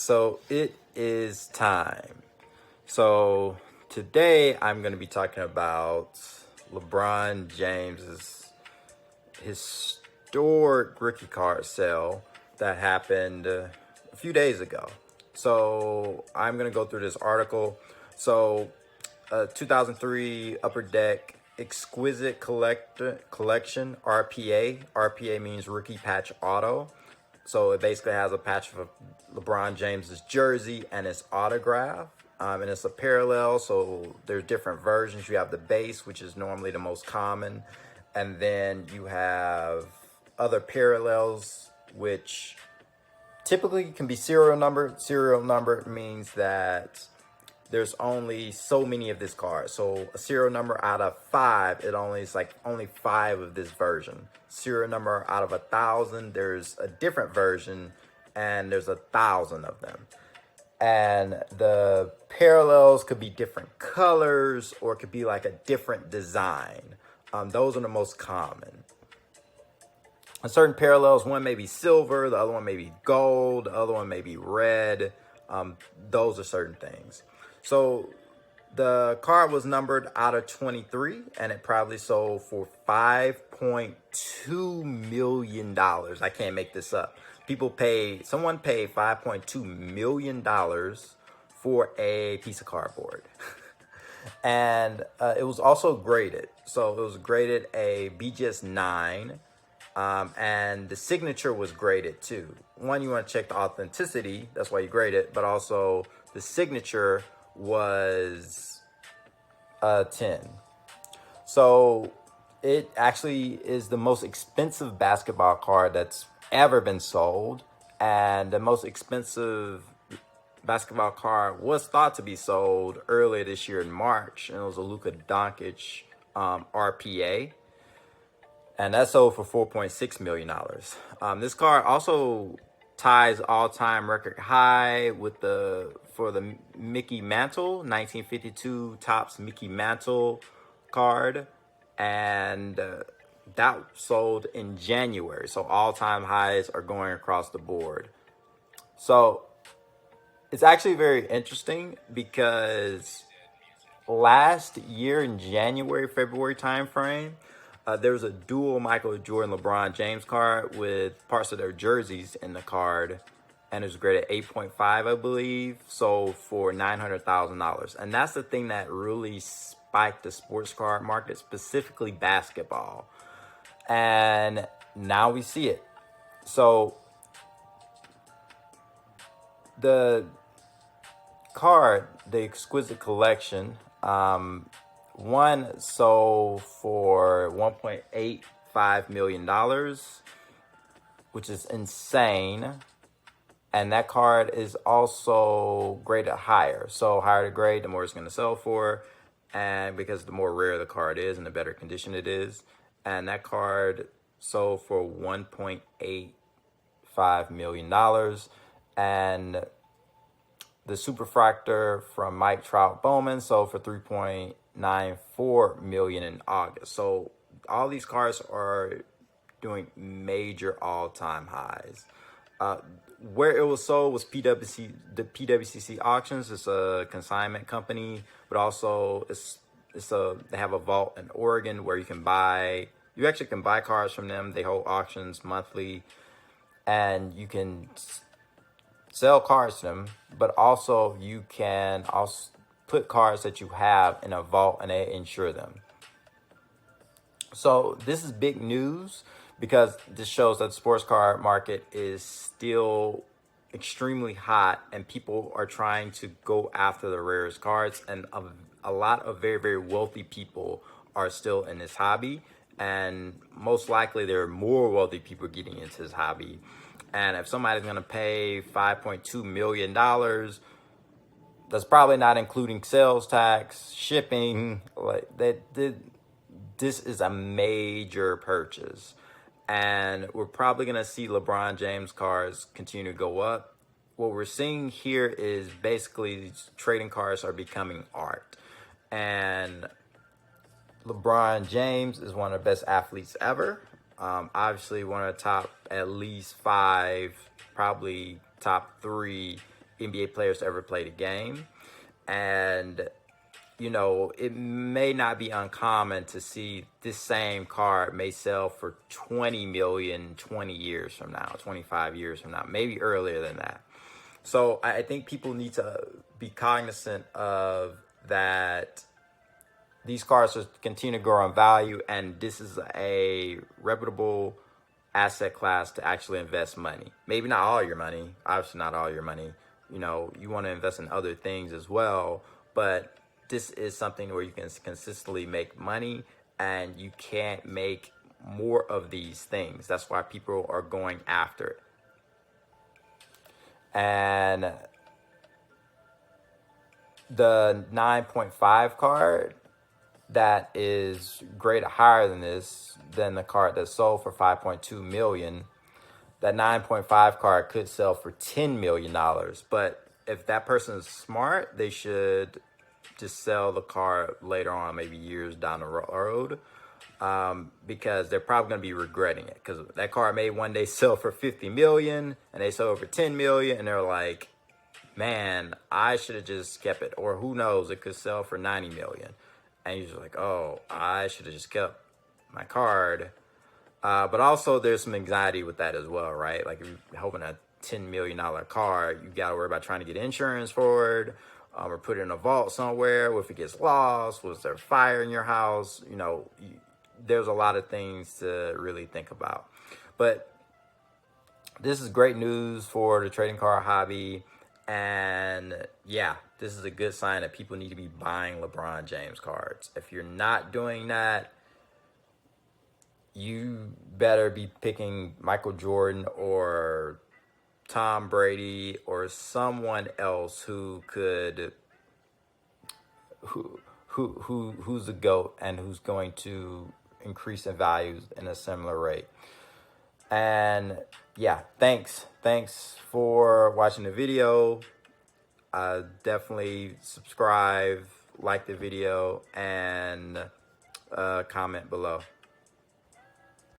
So it is time. So today I'm going to be talking about LeBron James's historic rookie card sale that happened a few days ago. So I'm going to go through this article. So 2003 Upper Deck Exquisite Collection RPA. RPA means Rookie Patch Auto. So it basically has a patch of LeBron James's jersey and his autograph. And it's a parallel, so there's different versions. You have the base, which is normally the most common. And then you have other parallels, which typically can be serial number. Serial number means that there's only so many of this card. So a serial number out of 5, it's like only 5 of this version. Serial number out of 1,000, there's a different version, and there's 1,000 of them. And the parallels could be different colors, or it could be like a different design. Those are the most common. And certain parallels, one may be silver, the other one may be gold, the other one may be red. Those are certain things. So the card was numbered out of 23, and it probably sold for $5.2 million. I can't make this up. Someone paid $5.2 million for a piece of cardboard. And it was also graded. So it was graded a BGS 9. And the signature was graded too. One, you want to check the authenticity. That's why you grade it. But also the signature was a 10. So it actually is the most expensive basketball card that's ever been sold. And the most expensive basketball card was thought to be sold earlier this year in March. And it was a Luka Doncic RPA. And that sold for $4.6 million. This card also ties all-time record high for the Mickey Mantle, 1952 Topps Mickey Mantle card. And that sold in January. So all-time highs are going across the board. So it's actually very interesting because last year in January, February timeframe, there was a dual Michael Jordan LeBron James card with parts of their jerseys in the card, and it was graded 8.5, I believe, sold for $900,000. And that's the thing that really spiked the sports card market, specifically basketball. And now we see it. So the card, the Exquisite Collection, one sold for $1.85 million, which is insane. And that card is also graded higher. So higher the grade, the more it's going to sell for. And because the more rare the card is and the better condition it is. And that card sold for $1.85 million. And the Superfractor from Mike Trout Bowman sold for $3.94 million in August. So all these cards are doing major all-time highs. Where it was sold was the PWCC auctions. It's a consignment company, but also they have a vault in Oregon where you actually can buy cards from them. They hold auctions monthly, and you can sell cards to them, but also you can also put cards that you have in a vault and they insure them. So this is big news because this shows that the sports card market is still extremely hot and people are trying to go after the rarest cards, and a lot of very, very wealthy people are still in this hobby, and most likely there are more wealthy people getting into this hobby. And if somebody's going to pay $5.2 million, that's probably not including sales tax, shipping. This is a major purchase. And we're probably going to see LeBron James cards continue to go up. What we're seeing here is basically trading cards are becoming art. And LeBron James is one of the best athletes ever. Obviously one of the top at least 5, probably top 3 NBA players to ever play the game. And, you know, it may not be uncommon to see this same card may sell for 20 million 20 years from now, 25 years from now, maybe earlier than that. So I think people need to be cognizant of that. These cards will continue to grow in value, and this is a reputable asset class to actually invest money. Maybe not all your money, obviously not all your money. You know, you want to invest in other things as well, but this is something where you can consistently make money, and you can't make more of these things. That's why people are going after it. And the 9.5 card, that is greater, higher than this, than the card that sold for 5.2 million. That 9.5 card could sell for $10 million. But if that person is smart, they should just sell the card later on, maybe years down the road, because they're probably going to be regretting it, because that card may one day sell for 50 million and they sold for 10 million, and they're like, man, I should have just kept it. Or who knows, it could sell for 90 million. And you're just like, oh, I should have just kept my card. But also there's some anxiety with that as well, right? Like if you're hoping a $10 million card, you got to worry about trying to get insurance for it, or put it in a vault somewhere. What if it gets lost? Was there a fire in your house? You know, there's a lot of things to really think about. But this is great news for the trading card hobby. And yeah, this is a good sign that people need to be buying LeBron James cards. If you're not doing that, you better be picking Michael Jordan or Tom Brady or someone else who could, who's the GOAT and who's going to increase in values in a similar rate. And yeah, thanks for watching the video. Definitely subscribe, like the video, and comment below.